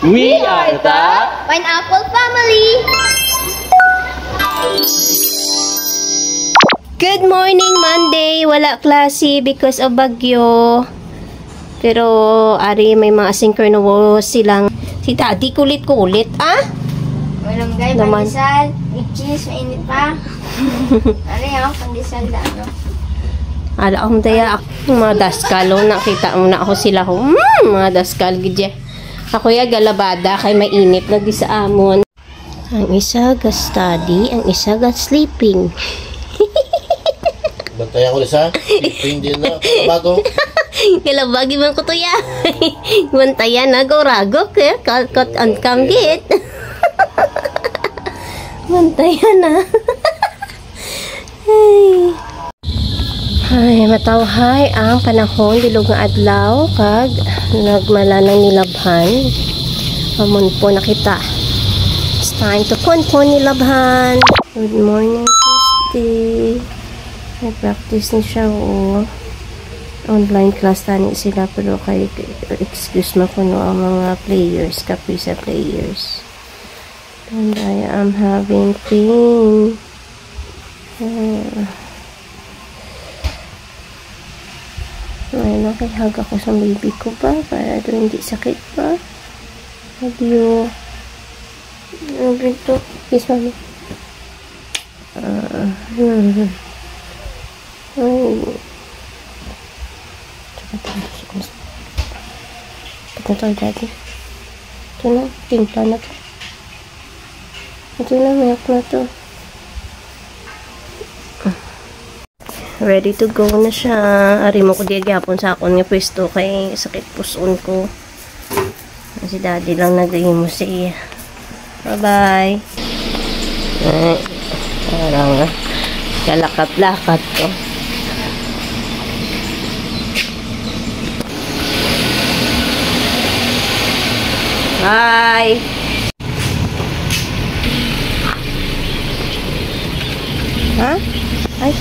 We are the Pineapple Family! Good morning, Monday! Wala klase because of bagyo. Pero, ari, may mga asynchronous silang. Si Daddy kulit-kulit, ah? Walang guy, pandesal, cheese, mainit pa. Ano yung pandesal na ano? Ala akong daya ako, mga daskalo, nakita mo na ako sila ko. Mga daskal, gidya. Ako ya galabada, kay mainit na di sa amon. Ang isa ga-study, ang isa ga-sleeping. Bantay ako lisa. Sleeping din na. Bago. Kalabagi man ko to ya. Bantayan na, go-ragok eh. Kat ang kamgit. Bantayan na. Ay, matawhay ang panahon bilog nga adlaw kag nagmala ng nilabhan. Amon po nakita. It's time to kon-kon nilabhan. Good morning, Tuesday. May practice ni siya o online class tani sila pero kay excuse mo ko no ang mga players, kapisa players. And I am having pain. Ay, nakihag ako sa baby ko pa para doon hindi sakit pa. Adiyo. Ano ito? Kiss mami. Ay. Ito na to, Daddy. Ito na, timpla na to. Ito na, mayak na to. Ready to go na siya. Ari mo ko diya gyapon sa akon nga pwesto kay sakit puson ko. Si Daddy lang nagayim mo siya. Bye-bye. Parang kalakat-lakat ko. Bye! Ha? Ay.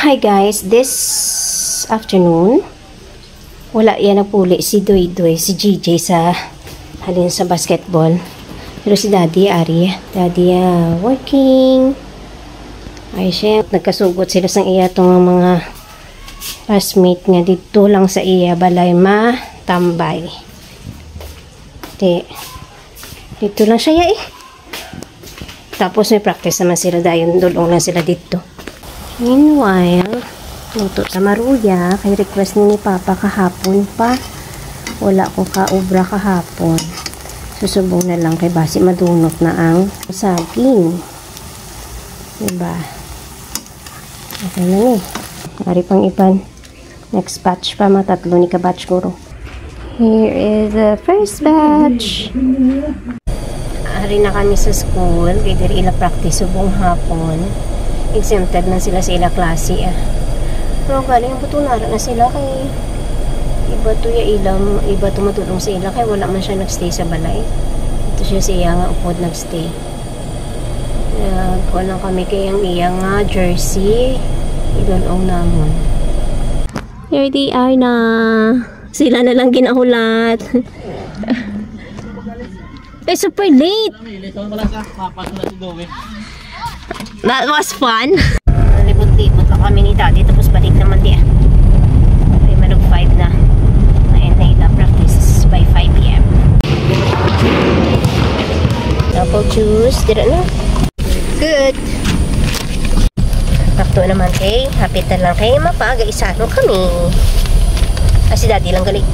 Hi guys, this afternoon wala yan nagpuli si Doy-Doy, si GJ sa halin sa basketball. Pero si Daddy, Daddy working. Ay siya, nagkasugot sila sang iya tong mga classmate nga dito lang sa iya balay matambay. Dito lang siya Tapos may practice naman sila dayon, dulong lang sila dito. Meanwhile, luto sa maruya, kay request ni Papa kahapon pa. Wala ko kaobra kahapon. Susubong na lang kay basi madunot na ang saging. Diba? Okay na ni. Ari pang ipan. Next batch pa, matatlo ni ka-batch guro. Here is the first batch. Ari na kami sa school. Kaya diri ila practice subong hapon. Exempted na sila sa ila klase pero galing butunara na sila kay iba to matulong sa ila kay wala man siya nagstay sa balay. Ito siya sa iya nga upod nagstay. Kuha lang kami kay ang iya nga jersey idulong namon. Here they are na. Sila na lang ginahulat. Super late. That was fun. Libot-libot lang kami ni Daddy tapos balik naman diyan. Okay, malog 5 na. Ayan na ila practice by 5 PM. Apple juice. Dira na. Good. Takto naman kay. Hapitan lang kay mapag-isano kami. Si Daddy lang galing.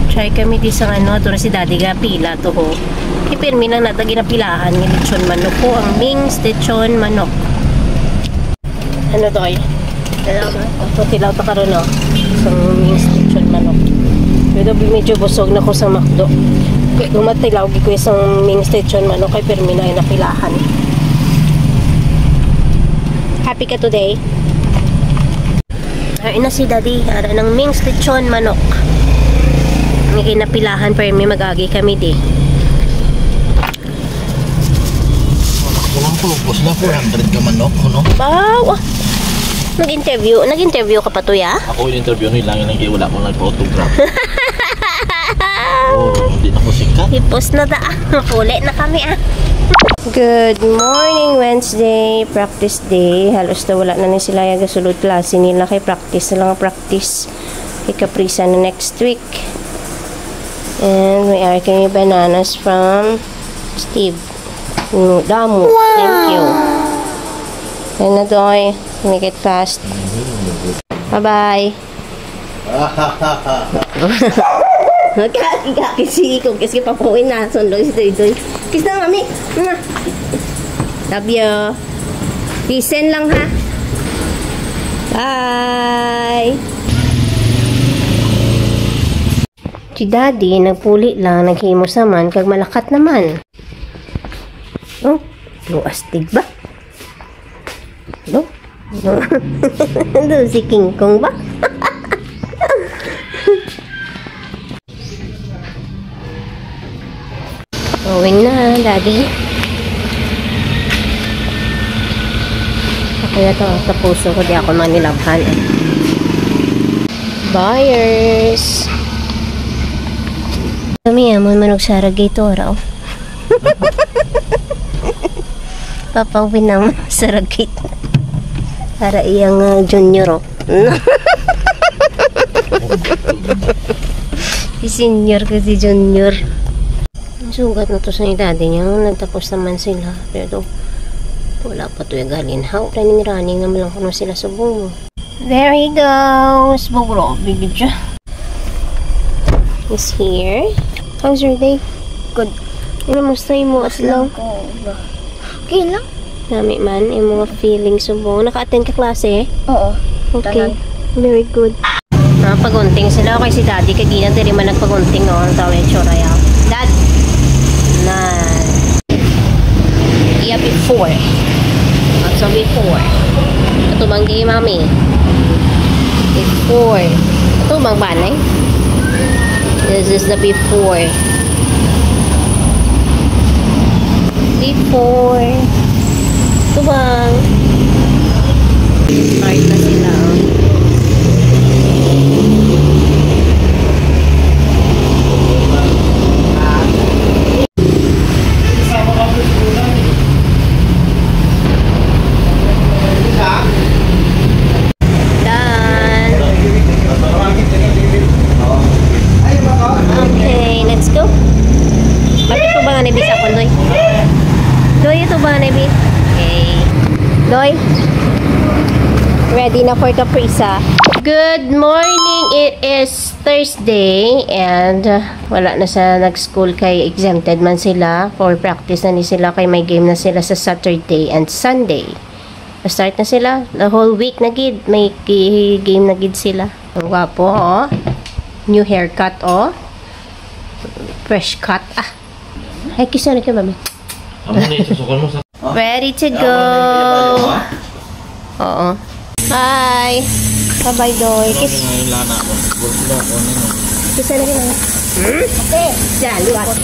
Try kami di sa ano. Ito na si Daddy ga pila to ho. Ipirmi lang natin ginapilaan ng lechon manok ko. Ang Ming's lechon manok. Ano to ay? Dalawa. Ito tilaw ta karon no. isang wings lechon manok. Pero medyo busog na ko sa McDo. Kaya gumatilaw ko isang wings lechon manok kay permi na napilahan. Happy ka today? Ay na si Daddy, ara ng wings lechon manok. Ang kinapilahan permi magagi kami di. Walang pulupos na 400 ka manok, no? Wow! Nag-interview ka pa to, ya? Ako yung interview nila, lang yung wala ko nagpa-autograph. Hindi na ko sikat. Hipos na ta. Puli na kami, ah. Good morning, Wednesday. Practice day. Halos na wala na sila yung gasulod klase nila. Kay practice na lang practice. Kay Caprisa na next week. And may arcane bananas from Steve. Damo. Wow. Thank you. And na doy. Make it fast. Bye-bye. Kasi ko. Kasi papuin na. Sundoy. Kiss na, mami. Love you. Listen lang, ha. Bye. Si Daddy, nagpuli lang. Naghimo saman. Kag malakat naman. Oh, luastig ba? No? Si King Kong ba? Going na, Daddy. Ako na ito, sa puso ko, di ako manilabhan. Buyers! Kami, amon manugsarag ito, raw. Papawin naman sa ragit. Para iyang junior, oh. Si senior kasi junior. Sugat na to sa edad niya. Nagtapos naman sila. Pero wala pa to yung galinhaw. Running naman lang kung sila sa bungo. There he goes. Bugro. Bigid siya. He's here. How's your day? Good. Namusta mo at lang? Okay lang. Nami man, yung mga feelings subong. Naka-attend ka klase? Oo. Okay. Very good. Pagunting sila. Okay, si Daddy kagina diri man nagpagunting no. Ang tawag yung tsura yaw. Dad! Na. Iya before. At so before. Ito bang game, mami? Before. Ito bang banay? This is the before. Before. Ito bang? Start na sila. Okay, let's go. Bakit ito ba nga nabis ako, Doy? Doy, ito ba nga nabis? Okay. Doy, ready na for Caprisa. Good morning! It is Thursday and wala na sa nag-school kay exempted man sila. For practice na ni sila kay may game na sila sa Saturday and Sunday. Start na sila. The whole week na gid. May game na gid sila. Ang gwapo, oh. New haircut, oh. Fresh cut. Ah. Ay, kiss na ka, mami. Ready to go. Oo. Bye. Bye-bye, Doy. Kiss. Kiss na ka, mami. Okay. Diyan, luwas.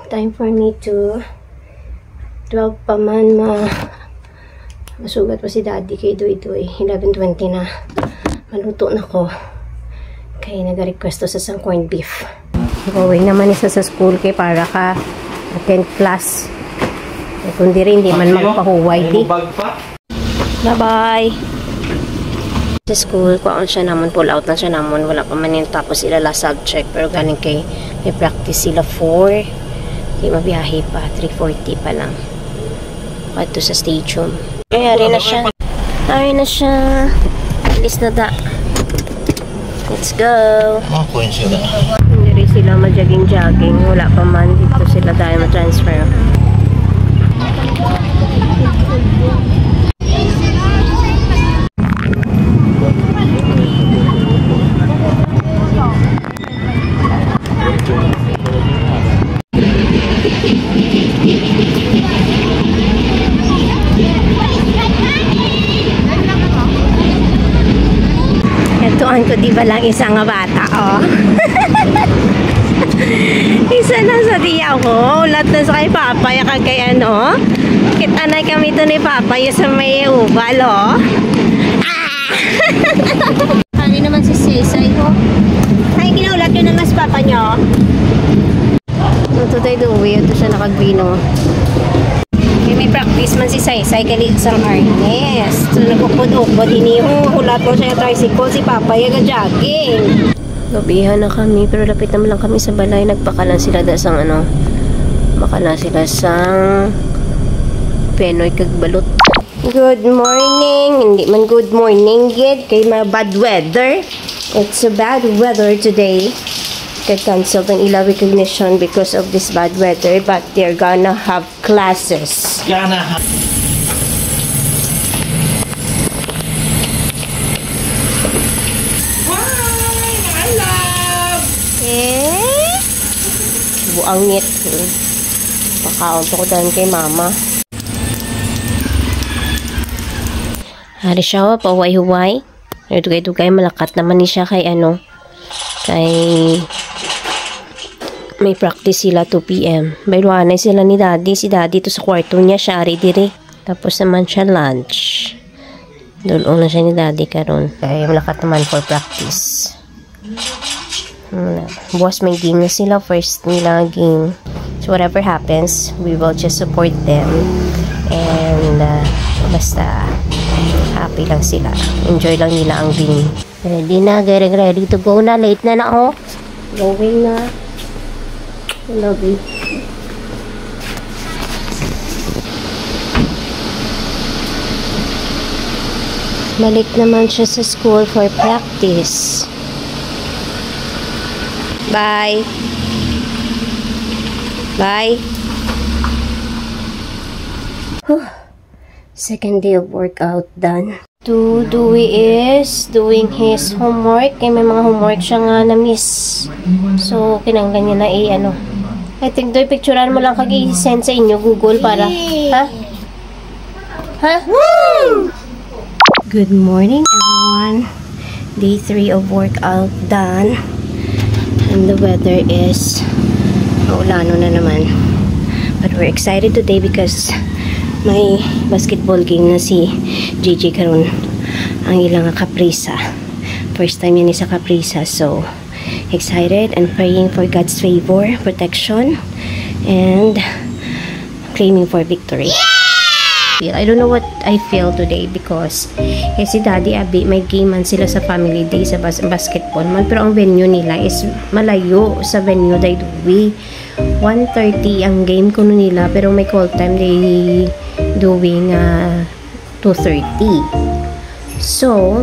Time for me to 12 pa man masugat pa si Daddy kay Doy-Doy. 11:20 na. Maluto na ko. Kaya nag-request to sa isang corned beef. Going naman isa sa school kay para ka attend class. Eh, kundi rin, hindi man magpahuway di. Bye-bye! Sa school, kuhaan siya naman, pull out na siya naman. Wala pa man yung tapos sila last subject. Pero galing kay may practice sila 4. Kaya mabiyahe pa, 3:40 pa lang. Pato sa stadium. Kaya rin na siya. Ay na siya. Alis na da. Let's go. Hindi rin sila ma-jogging-jogging. Wala pa man. Dito sila dahil ma-transfer. naman ko, di ba lang isa nga bata, oh. Isa na sa diya ko. Ulat na sa kay Papay, kay ano. Kitanay kami to ni Papay sa may ubal, oh. Ano naman si Sesay, oh. Ay, kinaulat yun naman sa Papa nyo. Ito tayo duwi. Ito siya nakagbino. May practice man si Saysay kalit sa harness. So, nagupod-upod. Hulat mo siya yung tricycle. Si Papa yung jogging. Gabihan na kami. Pero lapit naman lang kami sa balay. Nagpakalan sila sang ano. Bakalan sila sang Penoy kagbalot. Good morning. Hindi man good morning yet. Kay mga bad weather. It's a bad weather today. Cancel ang ila recognition because of this bad weather, but they're gonna have classes. Gonna have. I love. Buangit. Pakaon ko dahil kay mama. Hari siya pa huway-huway. Dugay-dugay malakat naman ni siya kay ano. Kay may practice sila 2 PM. Bayluanay sila ni Daddy. Si Daddy to sa kwarto niya. Siya ari diri. Tapos naman siya lunch. Dulong na siya ni Daddy karon. Kaya malakat naman for practice. Buwas may game na sila. First nila game. So whatever happens, we will just support them. And basta happy lang sila. Enjoy lang nila ang game. Ready na. Getting ready to go na. Late na na oh. Going na. Lobby. Balik naman siya sa school for practice. Bye. Bye. Second day of workout done. Dewey is doing his homework. Kaya may mga homework siya nga na-miss. So, kinanggan niya na ano. I think doy picturean mo lang kag-i-send sa inyo Google para. Ha? Ha? Woo! Good morning everyone. Day 3 of workout done. And the weather is maulano na naman. But we're excited today because may basketball game na si JJ karon. Ang ilang kaprisa. First time yan sa kaprisa. So, excited and praying for God's favor, protection, and claiming for victory. Yeah! I don't know what I feel today because si Daddy Abi may game man sila sa family day sa basketball man, pero ang venue nila is malayo sa venue day Dewey. 1:30 ang game kuno nila pero may call time day doing 2:30. So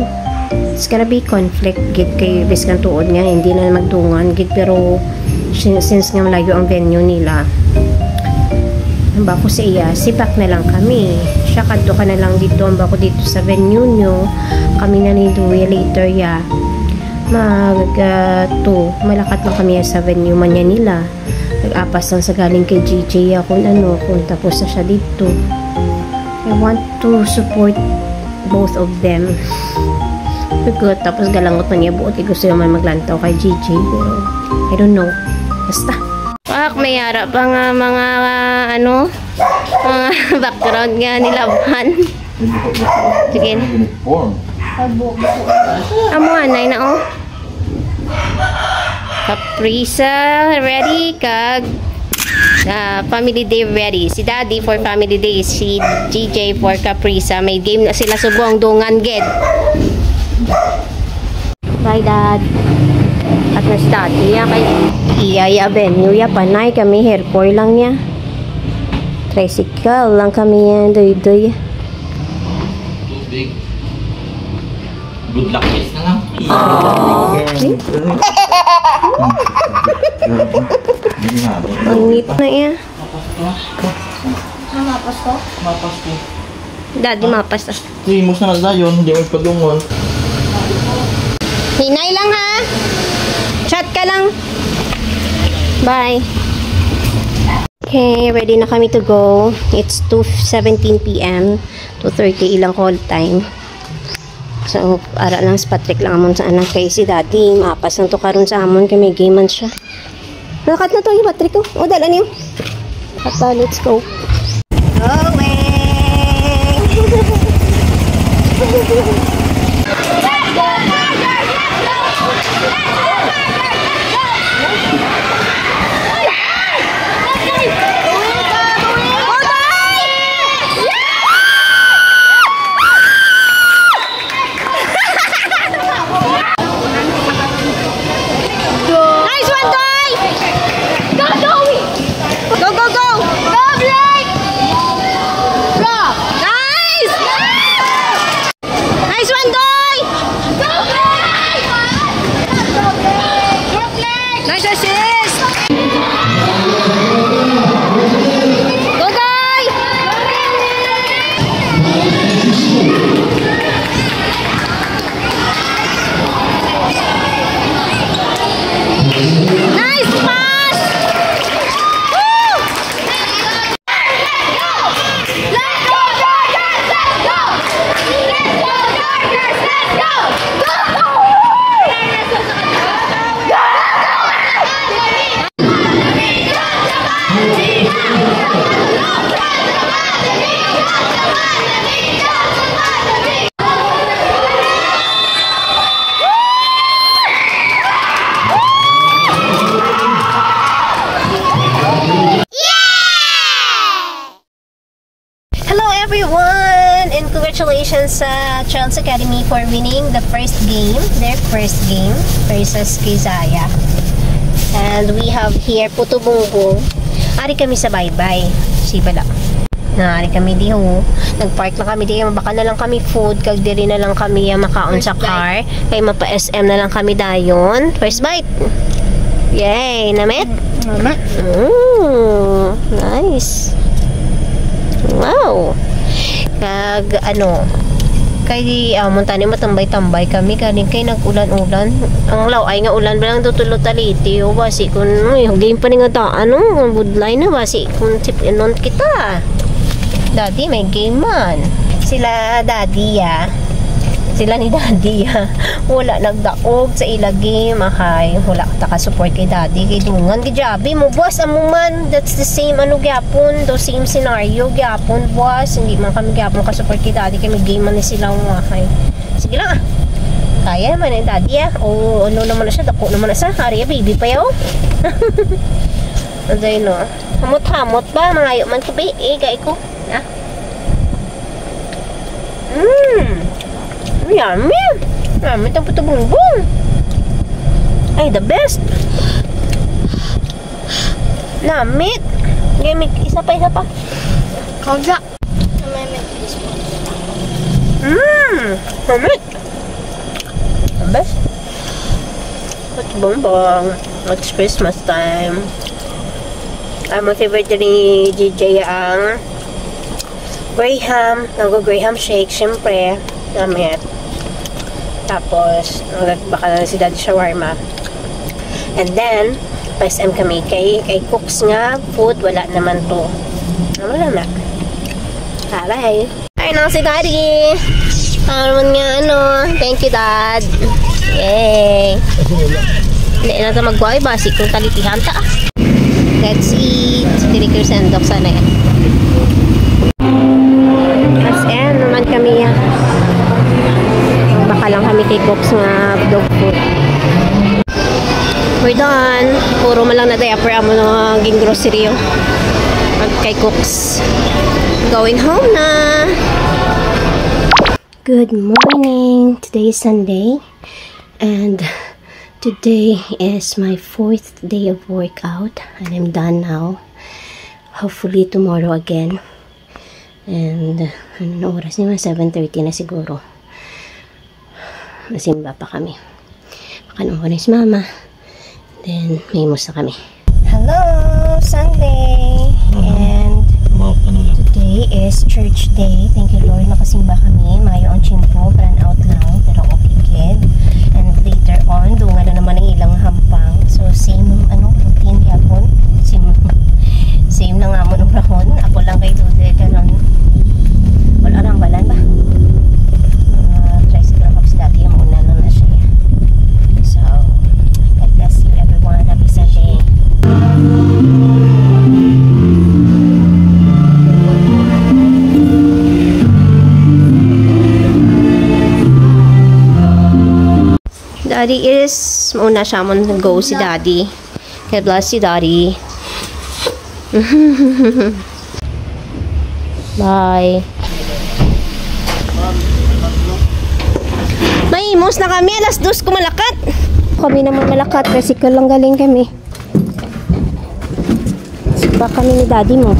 it's gonna be conflict gid kay biskan tuod nga hindi na magdungan gid pero since nga malayo ang venue nila ang bako sa iya sipak na lang kami siya kadto ka na lang dito ang bako dito sa venue nyo kami na ni Dewey later ya malakat lang kami sa venue man niya nila nag-apas lang sa galing kay GJ kung ano kung tapos na siya dito. I want to support both of them. Good. Tapos galangot na niya buot. Gusto naman maglantaw kay GJ. Pero, I don't know. Basta. Pak, may harap pa nga mga, ano, mga background nga nilaban. Sige. Amuanay na, oh. Caprisa, ready? Family day ready. Si Daddy for family day. Si GJ for Caprisa. May game na sila subong dungan, get. Bye, Dad. At na-start niya kay Iyaya Avenue. Ya, panay kami. Haircore lang niya. Tricycle lang kami yan. Doy-doy. Good luck, yes na lang. Ang ngit na iya. Mapas ko? Mapas ko. Daddy, mapas na. Trimos na lang yun. Hindi mo ipagdungon. Hinay lang ha. Chat ka lang. Bye. Okay, ready na kami to go. It's 2:17 PM. 2:30 ilang call time. So, ara lang sa Patrick lang amon sa anak kay si daddy. Mapas na to karon sa amon kay may game man siya. Nakat na to yung Patrick ko. O, dala niyo. Papa, let's go. Going! Congratulations sa Child's Academy for winning the first game, their first game versus Kizaya. And we have here Puto Bongbong. Ari kami sa bye-bye. Si Bala. Ari kami diho. Nagpark lang kami diho. Baka na lang kami food. Kag diri na lang kami makaon sa car. Kay mapa-SM na lang kami dayon. First bite. Yay! Namit? Mama. Nice. Wow. Kag kay muntani matambay-tambay kami kaning kay nag-ulan-ulan. Ang laway nga ulan ba lang tutulo taliti o basi kun game pa ni nga ta budlay na basi kun tip inon kita. Daddy may game man. Sila daddy sila ni daddy wala nagdaog sa ila game ahay wala ta support kay daddy kay dungan gijabi mo boss amo man that's the same gyapon the same scenario gyapon boss hindi man kami gyapon ka support kay daddy kay may game man ni sila ahay sige lang kaya man ni daddy o ano naman na siya dako naman na siya hari baby pa yaw aday no hamot-hamot ba mangayo man ko ba kay ko yummy! Yummy itong Puto Bongbong. Ay, the best. Namit. Gamit. Isa pa. Kaga. Namit. The best. Puto Bongbong. It's Christmas time. My favorite ni DJ ang Graham. Graham shake, syempre. Namit. Tapos, baka na si Daddy shawarma. And then, pa-SM kami kay cooks nga food, wala naman to. Wala na. Taray. Ay na si Daddy. Naman nga thank you Dad. Yay. Hindi na ito magway, basi kung talitihan ta. Let's eat. Dirikir sendok sana yan. Pa-SM naman kami yan. Baka lang kami kay Cooks nga dog food. We're done. Puro malang na diaper amo naging grocery yung kay Cooks. Going home na. Good morning. Today is Sunday. And today is my 4th day of workout. And I'm done now. Hopefully tomorrow again. And ano na oras niya? 7:30 na siguro. Masimba pa kami. Makanong ko na si mama. Then, may musta kami. Hello! Sunday! And today is church day. Thank you Lord. Nakasimba kami. Mayo ang chimpo. Brand out lang. Pero okay kid. And later on, dunga na naman ang ilang hampang. So, same routine yapon. Same na nga mo nung rahon. Ako lang kay Dude. Kanon. Wala nang balan ba? Tricycle ako Daddy is, mauna siya mo go si Daddy. God bless you, Daddy. Bye. Maimos na kami, alas 2 kumalakat. Kami naman malakat, tricycle lang galing kami. Sipa kami ni Daddy mo.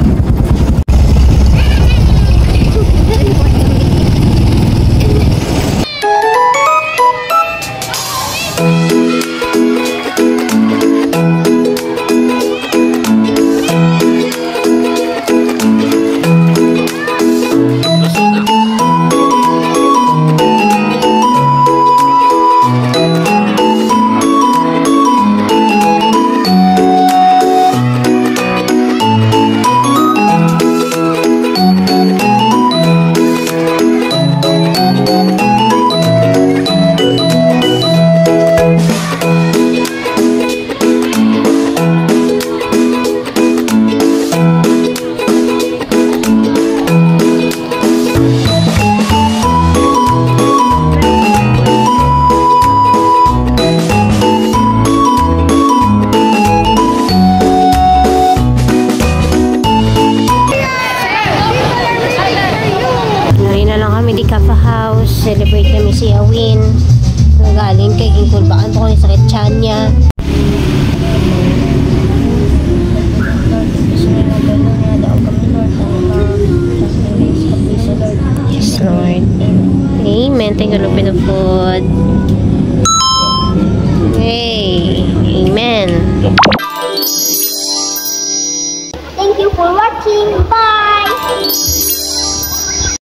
Celebrate kami si Awin. Galing kay Gingkulbaan po kung sakit tiyan niya. Yes, Lord. Amen. Thank you, Lord, for the food. Hey. Amen. Thank you for watching. Bye!